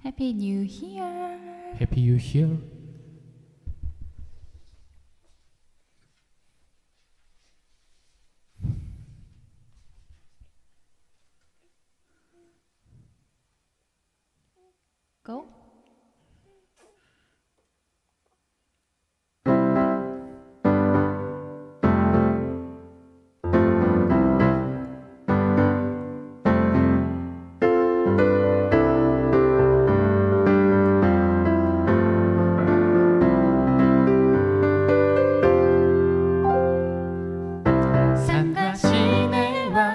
Happy New Year. Happy New Year. Go. 산과 시내와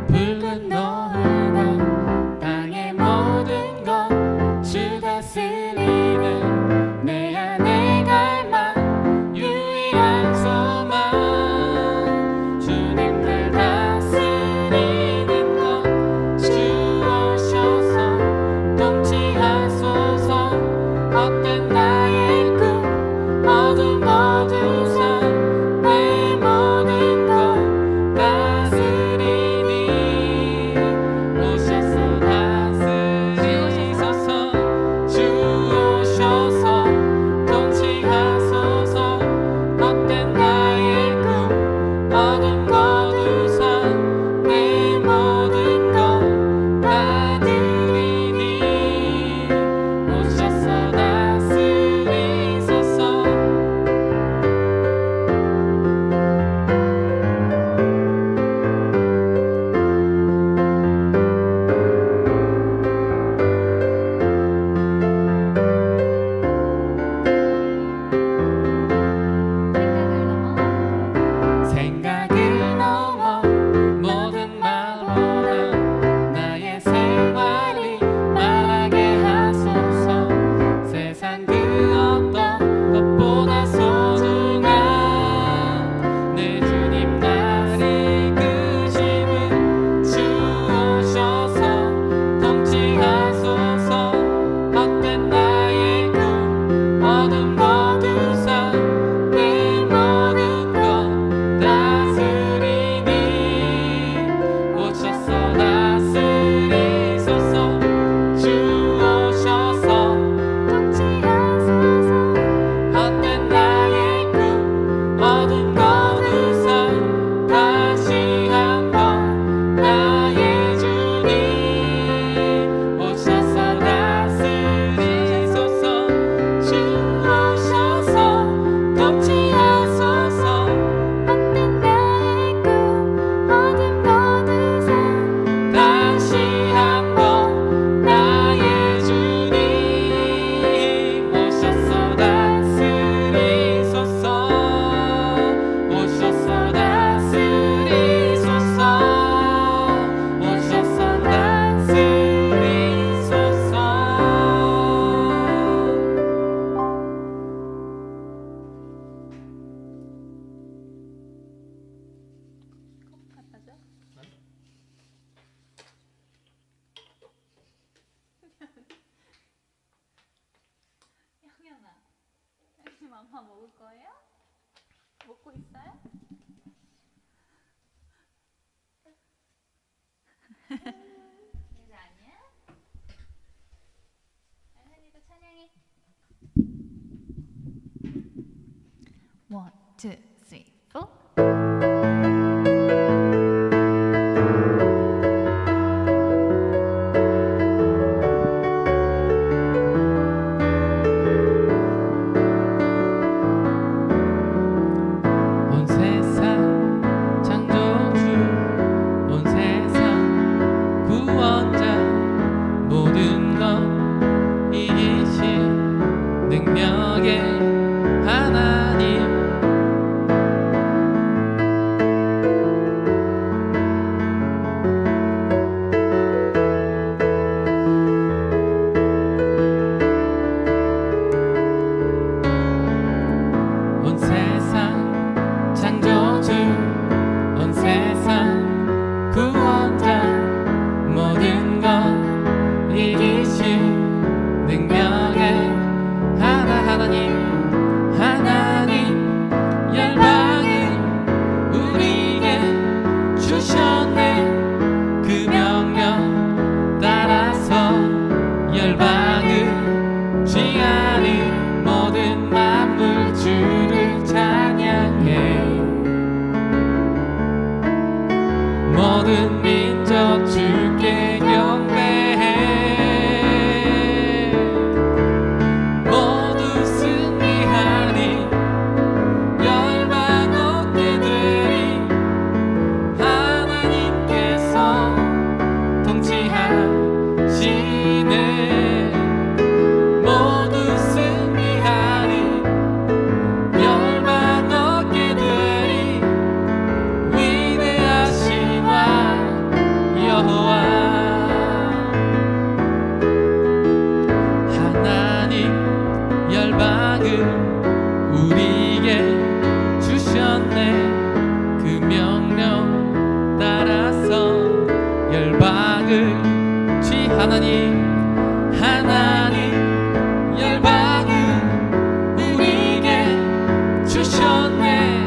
붉은 노을과 땅의 모든 것 주 다스리는 내 안에 갈망 유일한 소망 주님 날 다스리는 것 주 오셔서 통치하소서 헛된 나의 꿈 어둠 어두운 내 모든 것 다스리니 오셔서 다스리소서 주 오셔서 통치하소서 헛된 나의 꿈 어둠 거두선 내 모든 것 다스리니 오셔서 다스리소서 생각을 넘어 모든 말보다 나의 생활이 말하게 하소서 세상 그 어떤 것보다 소중한 내 주님 날 이끄심은 주 오셔서 통치하소서 헛된 나의 꿈 어둠 거두선 내 모든 것 다스리니 오셔서 다스리소서 주 오셔서 통치하소서 헛된 나의 꿈 어둠 거두선 다시 한번 나의 주님 오셔서 다스리소서 주 오셔서 통치하소서 헛된 나의 꿈 어둠 거두선 다시 한번 나의 주님 오셔서 다스리소서 오셔서 다스리소서 오셔서 다스리소서 형현아, 지금 엄마 먹을 거예요? 먹고 있어요? 이거 아니야? 할머니도 찬양해. 1, 2, 3, 4. 온 세상 창조주 온 세상 구원자 모든 것 이기신 능력의 하나님 통치하시네. 모두 승리하리. 열방 얻게 되리. 위대하신 왕 여호와. 하나님 열방을 우리에게 주셨네. 그 명령 따라서 열방을 하나님 열방을 우리에게 주셨네.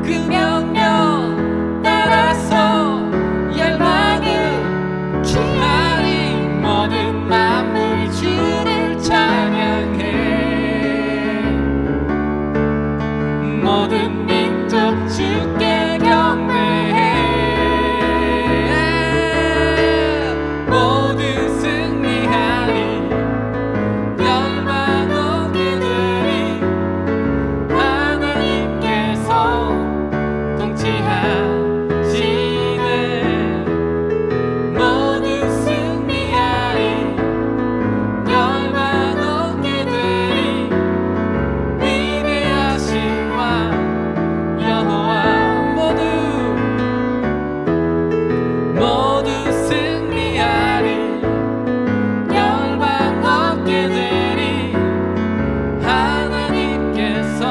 그 명령 따라서 열방을 취하리. 모든 만물 주를 찬양해. 모든 민족 주께 경배해. 모두 승리하리. 열방 얻게 되리. 하나님께서 통치하시네. 모두 승리하리. 열방 얻게 되리. 위대하신 왕 여호와. 모두 승리하리. 열방 얻게 되리. 하나님께서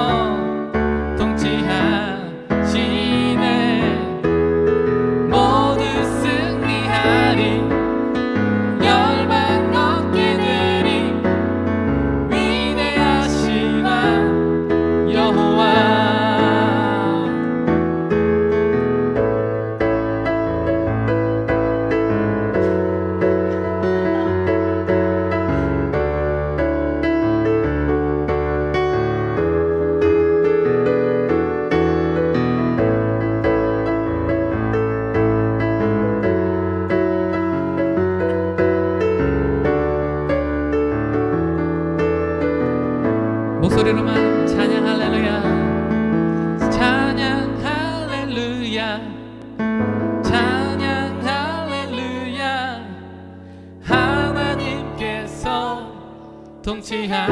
통치하시네. 모두 승리하리. 열방 얻게 되리. 위대하신 왕 여호와. 목소리로만 찬양 할렐루야. 찬양 할렐루야. 찬양 할렐루야. 하나님께서 통치하시네.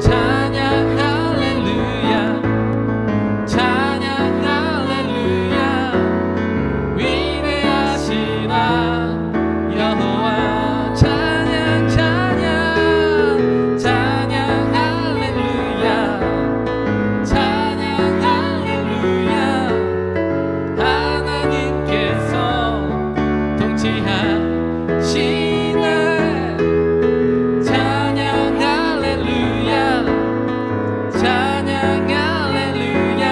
찬양 할렐루야. 찬양 할렐루야. 위대하신 왕 여호와. 찬양 할렐루야. 찬양 할렐루야. 하나님께서 통치하시네. 찬양 할렐루야. 찬양 할렐루야.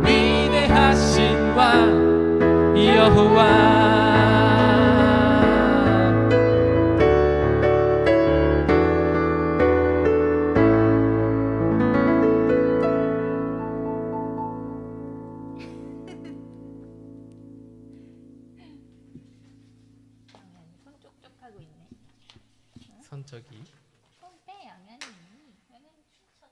위대하신 왕 여호와. 손 쪽쪽 하고 있네. 선적이 손 빼, 양현이. 양현이 춤춰.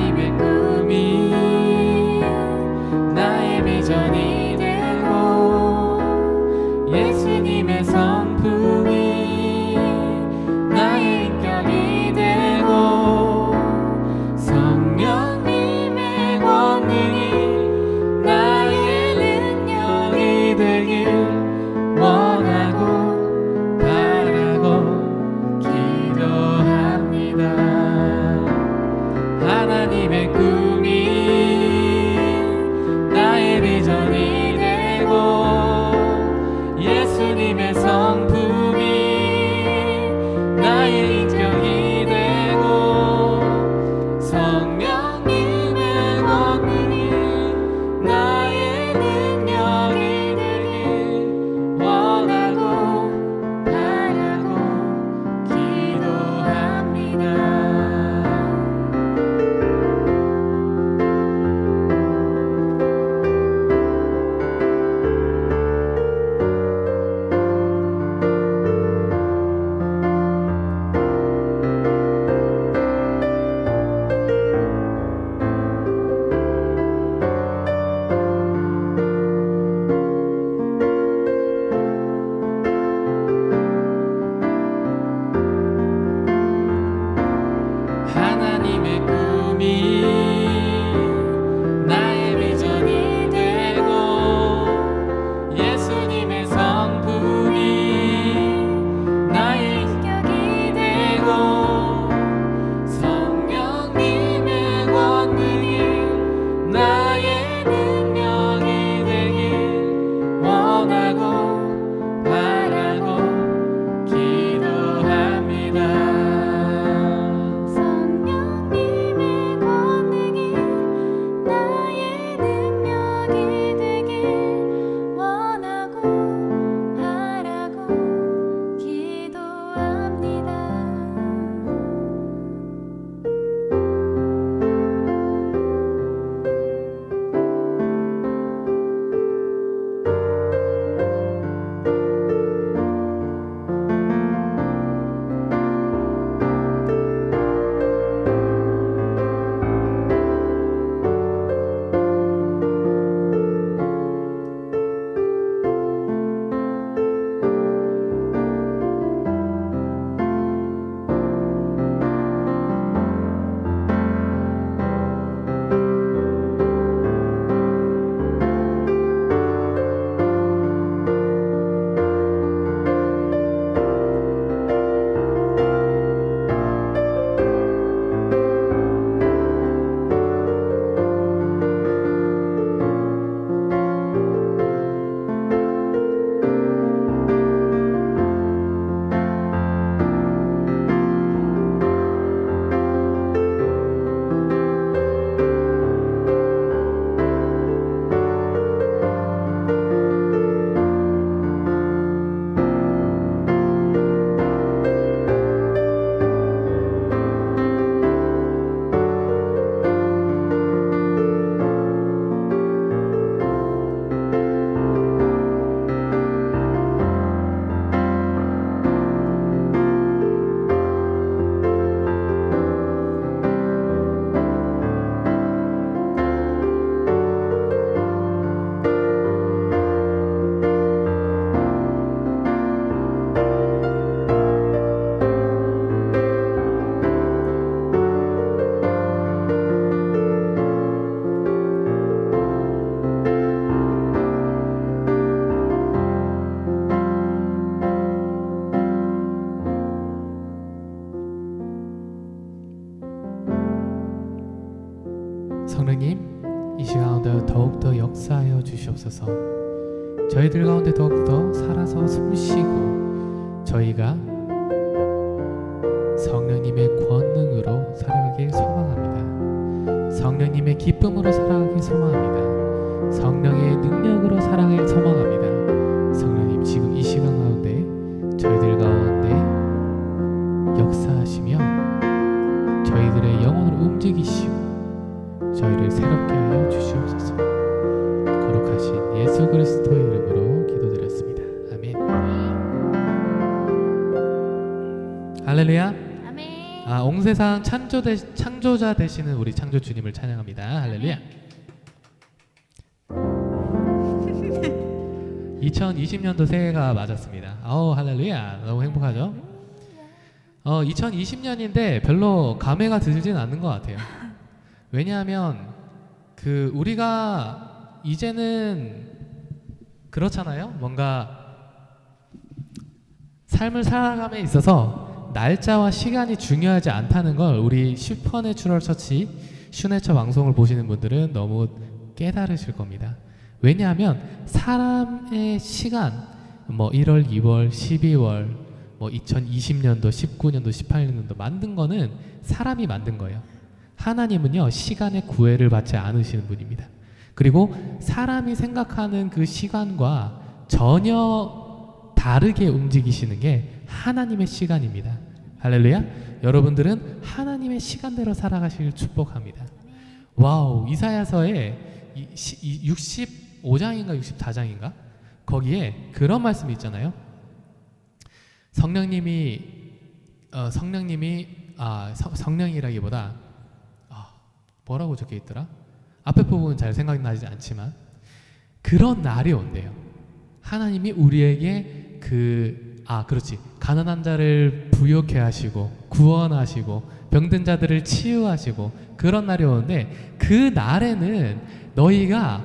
하나님의 꿈이 나의 비전이 되고 예수님의 성품이 나의 인격이 되고 성령님의 권능이 나의 능력이 되길 원하고 바라고 기도합니다. 하나님의 꿈이 나의 비전이 되고 예수님의 성품이 나의 인격이 되고 성령님의 권능이 나의 능력이 되길 원하고 바라고 기도합니다. 하나님의 꿈이 나의 비전이 되고 예수님의 성품이 나의 인격이 되고 성령님의 권능이 나의 능력이 되길 원하고 바라고 기도합니다. 성령님의 권능이 나의 능력이 되길 원하고 바라고 기도합니다. 성령님, 이 시간 가운데 더욱더 역사하여 주시옵소서. 저희들 가운데 더욱더 살아서 숨쉬고 저희가 성령님의 권능으로 살아가길 소망합니다. 성령님의 기쁨으로 살아가길 소망합니다. 성령의 능력으로 살아가길 소망합니다. 성령님, 지금 이 시간 가운데 저희들 가운데 역사하시며 저희들의 영혼을 움직이시고 저희를 새롭게 하여 주시옵소서. 거룩하신 예수 그리스도의 이름으로 기도드렸습니다. 아멘. 할렐루야. 아멘. 옥 온 세상 창조자 되시는 우리 창조 주님을 찬양합니다. 할렐루야. 2020년도 새해가 맞았습니다. 할렐루야. 너무 행복하죠? 2020년인데 별로 감회가 들진 않는 것 같아요. 왜냐하면 우리가 이제는 그렇잖아요. 뭔가 삶을 살아감에 있어서 날짜와 시간이 중요하지 않다는 걸 우리 슈퍼내추럴 처치 슈네처 방송을 보시는 분들은 너무 깨달으실 겁니다. 왜냐하면 사람의 시간 1월, 2월, 12월 2020년도, 19년도, 18년도 만든 거는 사람이 만든 거예요. 하나님은요 시간의 구애를 받지 않으시는 분입니다. 그리고 사람이 생각하는 그 시간과 전혀 다르게 움직이시는 게 하나님의 시간입니다. 할렐루야. 여러분들은 하나님의 시간대로 살아가시길 축복합니다. 와우. 이사야서에 65장인가 64장인가 거기에 그런 말씀이 있잖아요. 성령이라기보다 뭐라고 적혀 있더라? 앞에 부분은 잘 생각나지 않지만 그런 날이 온대요. 하나님이 우리에게 그렇지. 가난한 자를 부욕해 하시고 구원하시고 병든 자들을 치유하시고 그런 날이 오는데 그 날에는 너희가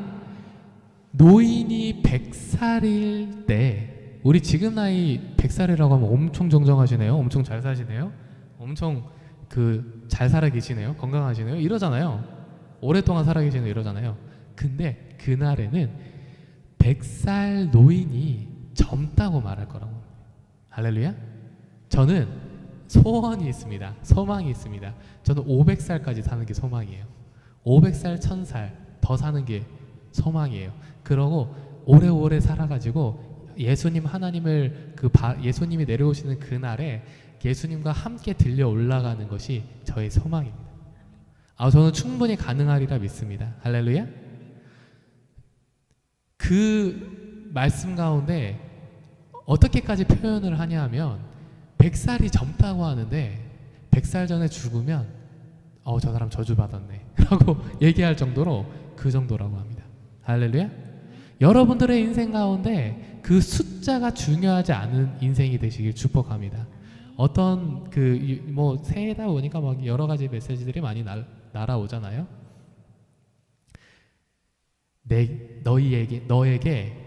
노인이 100살일 때 우리 지금 나이 100살이라고 하면 엄청 정정하시네요. 엄청 잘 사시네요. 엄청 잘 살아 계시네요. 건강하시네요. 이러잖아요. 오랫동안 살아 계시네요. 이러잖아요. 근데 그날에는 100살 노인이 젊다고 말할 거라고. 할렐루야. 저는 소원이 있습니다. 소망이 있습니다. 저는 500살까지 사는 게 소망이에요. 500살, 1000살 더 사는 게 소망이에요. 그러고 오래오래 살아가지고 예수님 하나님을 예수님이 내려오시는 그날에 예수님과 함께 들려 올라가는 것이 저의 소망입니다. 저는 충분히 가능하리라 믿습니다. 할렐루야. 그 말씀 가운데 어떻게까지 표현을 하냐 하면 100살이 젊다고 하는데 100살 전에 죽으면 저 사람 저주받았네 라고 얘기할 정도로 그 정도라고 합니다. 할렐루야. 여러분들의 인생 가운데 그 숫자가 중요하지 않은 인생이 되시길 축복합니다. 어떤 새해다 보니까 막 여러 가지 메시지들이 많이 날아오잖아요. 너에게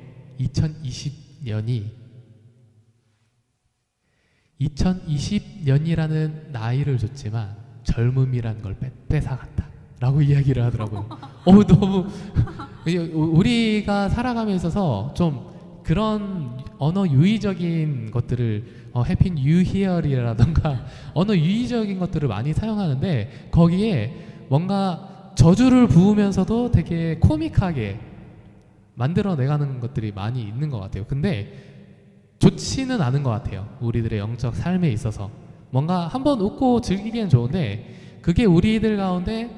2020년이라는 나이를 줬지만 젊음이라는 걸 뺏어갔다 라고 이야기를 하더라고요. 너무 우리가 살아가면서 있어서 좀 그런 언어 유의적인 것들을 해피 뉴 히어리라던가 언어 유의적인 것들을 많이 사용하는데 거기에 뭔가 저주를 부으면서도 되게 코믹하게 만들어내가는 것들이 많이 있는 것 같아요. 근데 좋지는 않은 것 같아요. 우리들의 영적 삶에 있어서 뭔가 한번 웃고 즐기기엔 좋은데 그게 우리들 가운데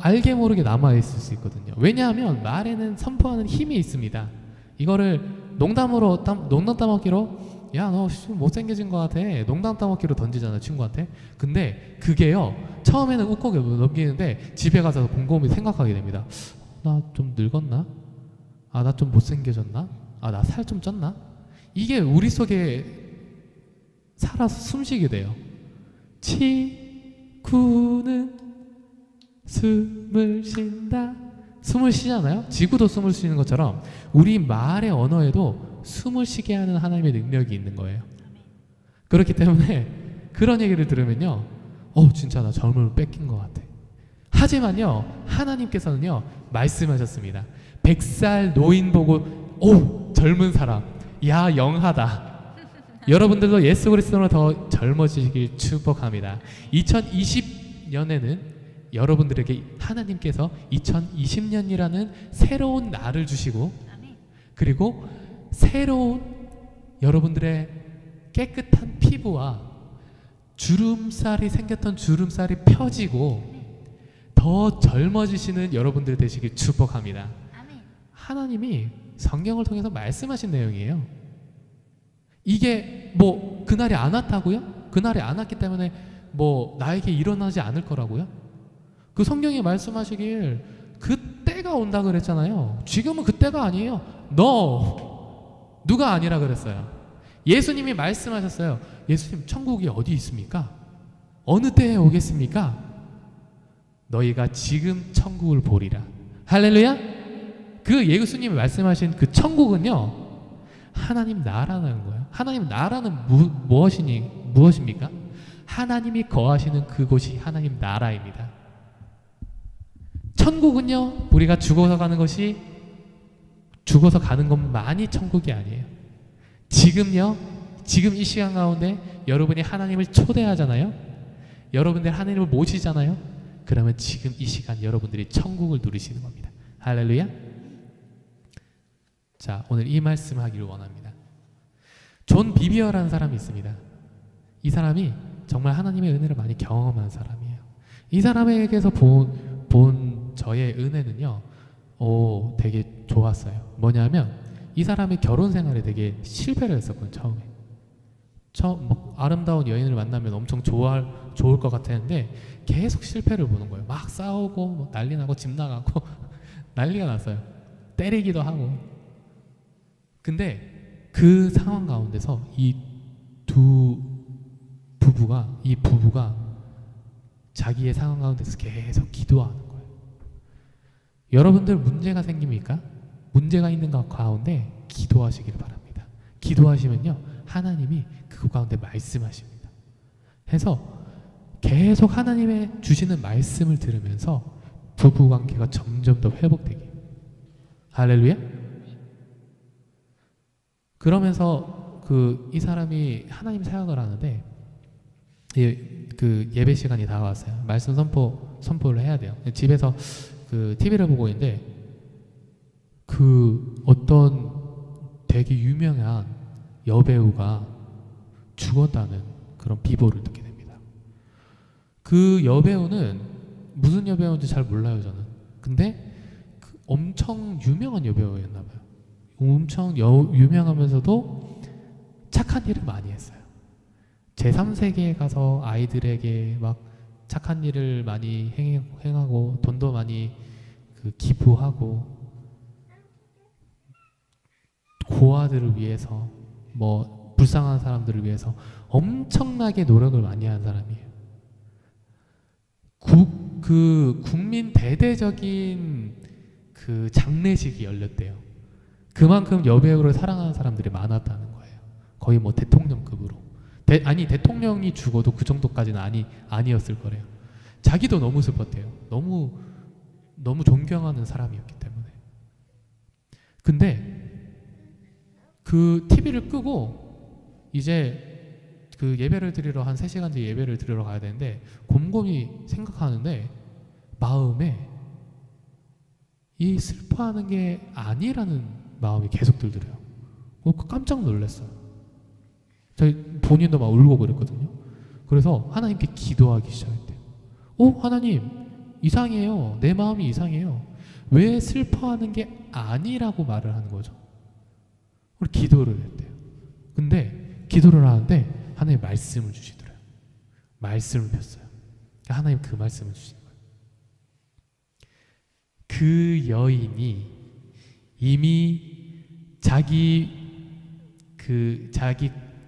알게 모르게 남아있을 수 있거든요. 왜냐하면 말에는 선포하는 힘이 있습니다. 이거를 농담 따먹기로 야 너 못생겨진 것 같아 농담 따먹기로 던지잖아 친구한테. 근데 그게요 처음에는 웃고 넘기는데 집에 가서 곰곰이 생각하게 됩니다. 나 좀 늙었나? 나 좀 못생겨졌나? 나 살 좀 쪘나? 이게 우리 속에 살아서 숨쉬게 돼요. 지구는 숨을 쉰다. 숨을 쉬잖아요. 지구도 숨을 쉬는 것처럼 우리 말의 언어에도 숨을 쉬게 하는 하나님의 능력이 있는 거예요. 그렇기 때문에 그런 얘기를 들으면요 진짜 나 젊음을 뺏긴 것 같아. 하지만요 하나님께서는요 말씀하셨습니다. 100살 노인 보고 젊은 사람 야 영하다. 여러분들도 예수 그리스도로 더 젊어지시길 축복합니다. 2020년에는 여러분들에게 하나님께서 2020년이라는 새로운 날을 주시고 그리고 새로운 여러분들의 깨끗한 피부와 주름살이 생겼던 주름살이 펴지고 더 젊어지시는 여러분들 되시길 축복합니다. 하나님이 성경을 통해서 말씀하신 내용이에요. 이게 그날이 안 왔다고요? 그날이 안 왔기 때문에 뭐 나에게 일어나지 않을 거라고요? 그 성경이 말씀하시길 그때가 온다 그랬잖아요. 지금은 그때가 아니에요. 너 누가 아니라 그랬어요. 예수님이 말씀하셨어요. 예수님, 천국이 어디 있습니까? 어느 때에 오겠습니까? 너희가 지금 천국을 보리라. 할렐루야. 그 예수님이 말씀하신 그 천국은요, 하나님 나라라는 거예요. 하나님 나라는 무엇입니까? 하나님이 거하시는 그곳이 하나님 나라입니다. 천국은요, 우리가 죽어서 가는 것만이 천국이 아니에요. 지금요, 지금 이 시간 가운데 여러분이 하나님을 초대하잖아요. 여러분들 하나님을 모시잖아요. 그러면 지금 이 시간 여러분들이 천국을 누리시는 겁니다. 할렐루야. 자, 오늘 이 말씀 하기를 원합니다. 존 비비어라는 사람이 있습니다. 이 사람이 정말 하나님의 은혜를 많이 경험한 사람이에요. 이 사람에게서 본 저의 은혜는요, 되게 좋았어요. 뭐냐면 이 사람이 결혼 생활에 되게 실패를 했었거든요. 처음에 막 아름다운 여인을 만나면 엄청 좋을 것 같았는데 계속 실패를 보는 거예요. 막 싸우고 뭐 난리 나고 집 나가고 난리가 났어요. 때리기도 하고. 근데 그 상황 가운데서 이 부부가 자기의 상황 가운데서 계속 기도하는 거예요. 여러분들 문제가 생깁니까? 문제가 있는 것 가운데 기도하시길 바랍니다. 기도하시면요, 하나님이 그것 가운데 말씀하십니다. 해서 계속 하나님의 주시는 말씀을 들으면서 부부관계가 점점 더 회복되게. 할렐루야. 그러면서 이 사람이 하나님 사역을 하는데 그 예배 시간이 다가왔어요. 말씀 선포를 해야 돼요. 집에서 그 TV를 보고 있는데 그 어떤 되게 유명한 여배우가 죽었다는 그런 비보를 듣게 됩니다. 그 여배우는 무슨 여배우인지 잘 몰라요, 저는. 근데 엄청 유명한 여배우였나 봐요. 엄청 유명하면서도 착한 일을 많이 했어요. 제3세계에 가서 아이들에게 막 착한 일을 많이 행하고 돈도 많이 기부하고 고아들을 위해서 뭐 불쌍한 사람들을 위해서 엄청나게 노력을 많이 한 사람이에요. 국민 대대적인 그 장례식이 열렸대요. 그만큼 여배우를 사랑하는 사람들이 많았다는 거예요. 거의 뭐 대통령급으로. 대통령이 죽어도 그 정도까지는 아니었을 거래요. 자기도 너무 슬펐대요. 너무 존경하는 사람이었기 때문에. 근데 그 TV를 끄고 이제 그 예배를 드리러 한 3시간 뒤에 예배를 드리러 가야 되는데 곰곰이 생각하는데 마음에 이 슬퍼하는 게 아니라는 마음이 계속 들더래요. 깜짝 놀랐어요. 저희 본인도 막 울고 그랬거든요. 그래서 하나님께 기도하기 시작했대요. 하나님, 이상해요. 내 마음이 이상해요. 왜 슬퍼하는 게 아니라고 말을 하는 거죠? 우리 기도를 했대요. 근데 기도를 하는데 하나님 말씀을 주시더래요. 말씀을 폈어요. 하나님 그 말씀을 주신 거예요. 그 여인이 이미 자기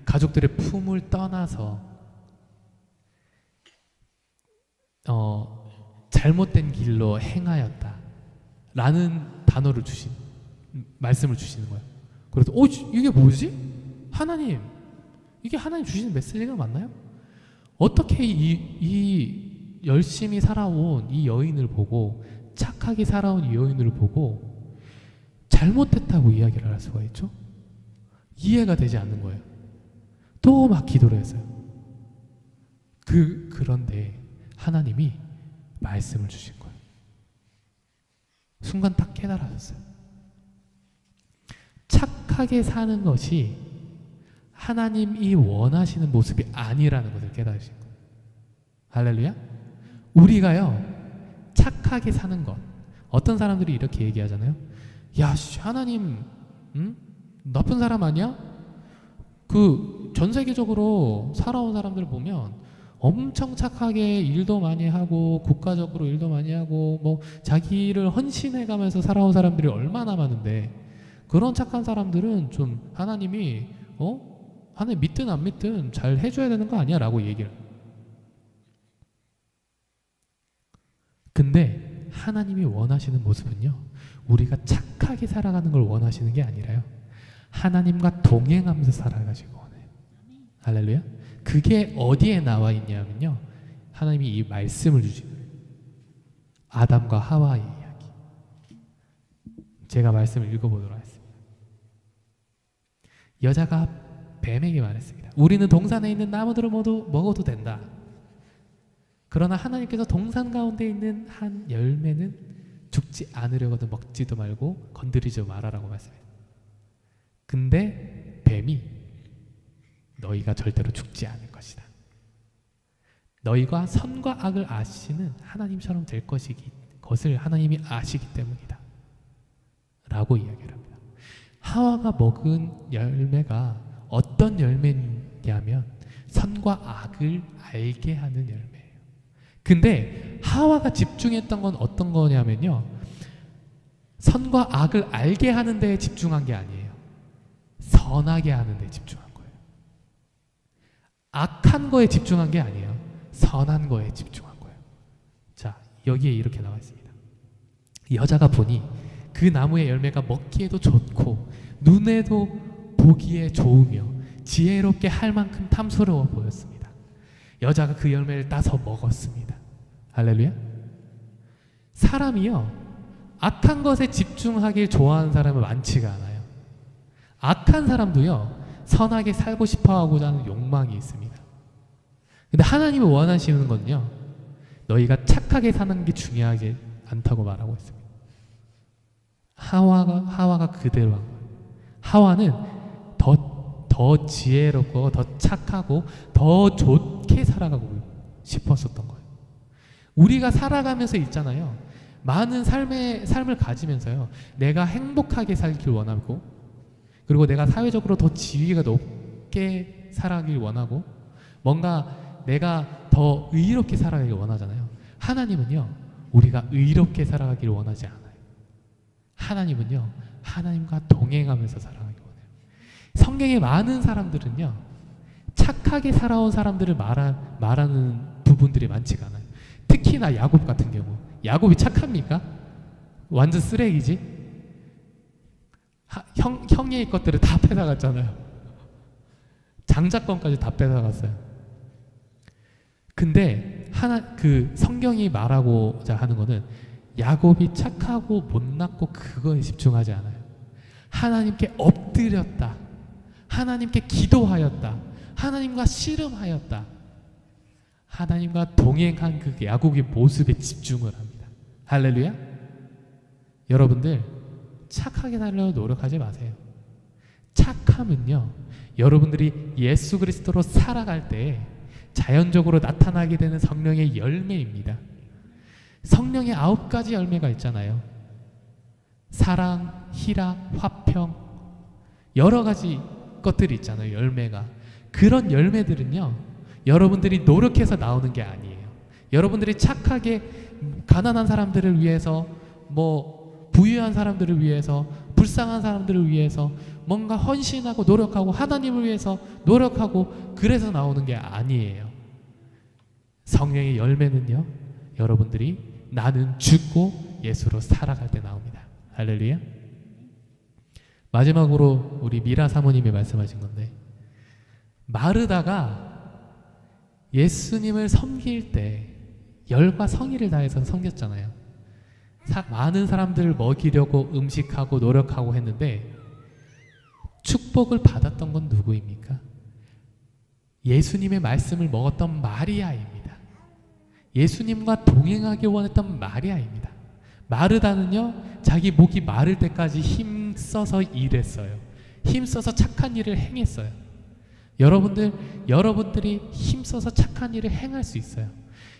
가족들의 품을 떠나서 잘못된 길로 행하였다 라는 단어를 말씀을 주시는 거예요. 그래서 이게 뭐지? 하나님, 이게 하나님 주시는 메시지가 맞나요? 어떻게 이 열심히 살아온 이 여인을 보고, 착하게 살아온 이 여인을 보고 잘못했다고 이야기를 할 수가 있죠? 이해가 되지 않는 거예요. 또 막 기도를 했어요. 그런데 하나님이 말씀을 주신 거예요. 순간 딱 깨달아졌어요. 착하게 사는 것이 하나님이 원하시는 모습이 아니라는 것을 깨달으신 거예요. 할렐루야. 우리가요, 착하게 사는 것, 어떤 사람들이 이렇게 얘기하잖아요. 야, 하나님 나쁜 사람 아니야? 그 전 세계적으로 살아온 사람들을 보면 엄청 착하게 일도 많이 하고 국가적으로 일도 많이 하고 뭐 자기를 헌신해가면서 살아온 사람들이 얼마나 많은데 그런 착한 사람들은 좀 하나님이 하나님 믿든 안 믿든 잘 해줘야 되는 거 아니야? 라고 얘기를. 근데 하나님이 원하시는 모습은요, 우리가 착하게 살아가는 걸 원하시는 게 아니라요, 하나님과 동행하면서 살아가시고 원해요. 할렐루야. 그게 어디에 나와 있냐면요, 하나님이 이 말씀을 주시는 거예요. 아담과 하와의 이야기. 제가 말씀을 읽어보도록 하겠습니다. 여자가 뱀에게 말했습니다. 우리는 동산에 있는 나무들을 모두 먹어도 된다. 그러나 하나님께서 동산 가운데 있는 한 열매는 죽지 않으려거든 먹지도 말고 건드리지 말아라고 말씀해요. 근데 뱀이 너희가 절대로 죽지 않을 것이다. 너희가 선과 악을 아시는 하나님처럼 될 것을 하나님이 아시기 때문이다. 라고 이야기를 합니다. 하와가 먹은 열매가 어떤 열매냐면 선과 악을 알게 하는 열매예요. 근데 하와가 집중했던 건 어떤 거냐면요, 선과 악을 알게 하는 데에 집중한 게 아니에요. 선하게 하는 데에 집중한 거예요. 악한 거에 집중한 게 아니에요. 선한 거에 집중한 거예요. 자, 여기에 이렇게 나와 있습니다. 여자가 보니 그 나무의 열매가 먹기에도 좋고 눈에도 보기에 좋으며 지혜롭게 할 만큼 탐스러워 보였습니다. 여자가 그 열매를 따서 먹었습니다. 할렐루야. 사람이요, 악한 것에 집중하길 좋아하는 사람은 많지가 않아요. 악한 사람도요, 선하게 살고 싶어 하고자 하는 욕망이 있습니다. 근데 하나님이 원하시는 건요, 너희가 착하게 사는 게 중요하지 않다고 말하고 있습니다. 하와가 그대로 한 거예요. 하와는 더 지혜롭고 더 착하고 더 좋게 살아가고 싶었었던 거예요. 우리가 살아가면서 있잖아요, 많은 삶을 가지면서요, 내가 행복하게 살길 원하고, 그리고 내가 사회적으로 더 지위가 높게 살아가길 원하고, 뭔가 내가 더 의롭게 살아가길 원하잖아요. 하나님은요, 우리가 의롭게 살아가길 원하지 않아요. 하나님은요, 하나님과 동행하면서 살아가길 원해요. 성경에 많은 사람들은요, 착하게 살아온 사람들을 말하는 부분들이 많지가 않아요. 특히나 야곱 같은 경우, 야곱이 착합니까? 완전 쓰레기지? 형의 것들을 다 뺏어갔잖아요. 장자권까지 다 뺏어갔어요. 근데 그 성경이 말하고자 하는 거는 야곱이 착하고 못났고 그거에 집중하지 않아요. 하나님께 엎드렸다, 하나님께 기도하였다, 하나님과 씨름하였다, 하나님과 동행한 그 야곱의 모습에 집중을 합니다. 할렐루야. 여러분들 착하게 살려고 노력하지 마세요. 착함은요, 여러분들이 예수 그리스도로 살아갈 때 자연적으로 나타나게 되는 성령의 열매입니다. 성령의 9가지 열매가 있잖아요. 사랑, 희락, 화평, 여러 가지 것들이 있잖아요. 열매가. 그런 열매들은요, 여러분들이 노력해서 나오는 게 아니에요. 여러분들이 착하게 가난한 사람들을 위해서, 부유한 사람들을 위해서, 불쌍한 사람들을 위해서 뭔가 헌신하고 노력하고 하나님을 위해서 노력하고 그래서 나오는 게 아니에요. 성령의 열매는요, 여러분들이 나는 죽고 예수로 살아갈 때 나옵니다. 할렐루야. 마지막으로 우리 미라 사모님이 말씀하신 건데, 마르다가 예수님을 섬길 때 열과 성의를 다해서 섬겼잖아요. 많은 사람들을 먹이려고 음식하고 노력하고 했는데 축복을 받았던 건 누구입니까? 예수님의 말씀을 먹었던 마리아입니다. 예수님과 동행하길 원했던 마리아입니다. 마르다는요, 자기 목이 마를 때까지 힘써서 일했어요. 힘써서 착한 일을 행했어요. 여러분들이 힘써서 착한 일을 행할 수 있어요.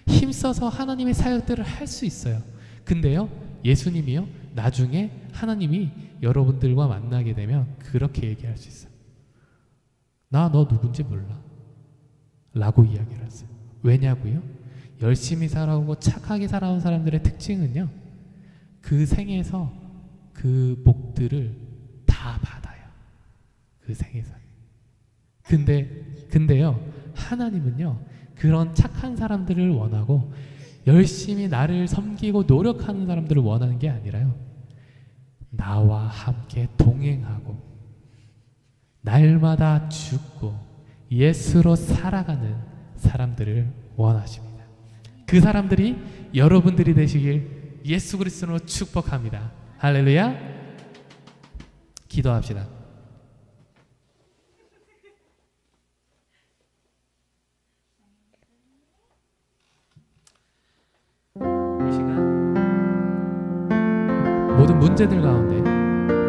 힘써서 하나님의 사역들을 할 수 있어요. 근데요, 예수님이요, 나중에 하나님이 여러분들과 만나게 되면 그렇게 얘기할 수 있어요. 나 너 누군지 몰라 라고 이야기를 했어요. 왜냐고요? 열심히 살아오고 착하게 살아온 사람들의 특징은요, 그 생에서 그 복들을 다 받아요. 그 생에서. 근데요, 하나님은요, 그런 착한 사람들을 원하고 열심히 나를 섬기고 노력하는 사람들을 원하는 게 아니라요, 나와 함께 동행하고 날마다 죽고 예수로 살아가는 사람들을 원하십니다. 그 사람들이 여러분들이 되시길 예수 그리스도로 축복합니다. 할렐루야. 기도합시다. 이 시간 모든 문제들 가운데,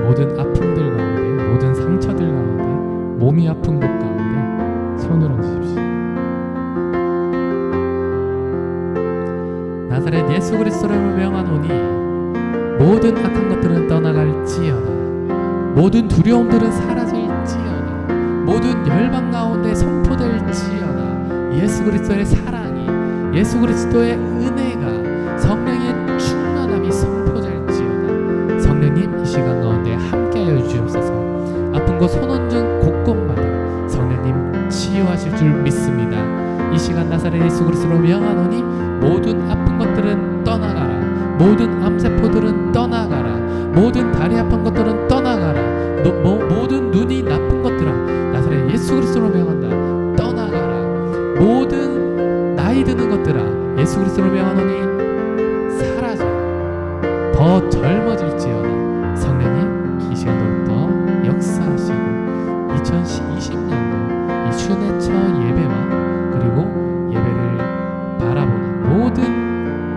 모든 아픔들 가운데, 모든 상처들 가운데, 몸이 아픈 것 가운데 손을 얹으십시오. 나사렛 예수 그리스도를 명하노니 모든 악한 것들은 떠나갈지어다. 모든 두려움들은 사라질지어다. 모든 열방 가운데 선포될지어다. 예수 그리스도의 사랑이, 예수 그리스도의 은혜가, 성령의 충만함이 선포될지어다. 성령님, 이 시간 가운데 함께하여 주옵소서. 아픈 곳 손 얹은 곳곳마다 성령님 치유하실 줄 믿습니다. 이 시간 나사렛 예수 그리스도로 명하노니 모든 아픈 것들은 떠나가라. 모든 암세포들은 떠나가라. 모든 다리 아픈 것들은 떠나가라. 모든 눈이 나쁜 것들아, 나사렛 예수 그리스도로 명한다. 떠나가라. 모든 나이 드는 것들아, 예수 그리스도로 명하노니 사라져라. 더 젊어질지어다. 성령님, 이 시간 더욱더 역사하시고 2020년도 이 슈네처 예배와 그리고 예배를 바라보는 모든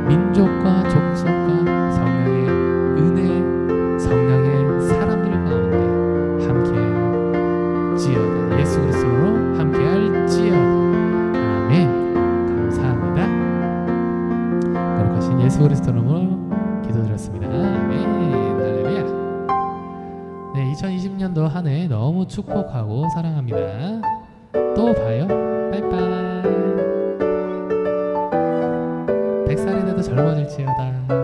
민족과 족속과 성령의 은혜, 성령의 사람들 가운데 함께할지어다. 예수 그리스도로 함께할지어다. 아멘. 감사합니다. 거룩하신 예수 그리스도로 기도드렸습니다. 아멘. 할렐루야. 네, 2020년도 한 해 너무 축복하고 사랑합니다. 또 봐요. 빠이빠이. 100살이 돼도 젊어질지어다.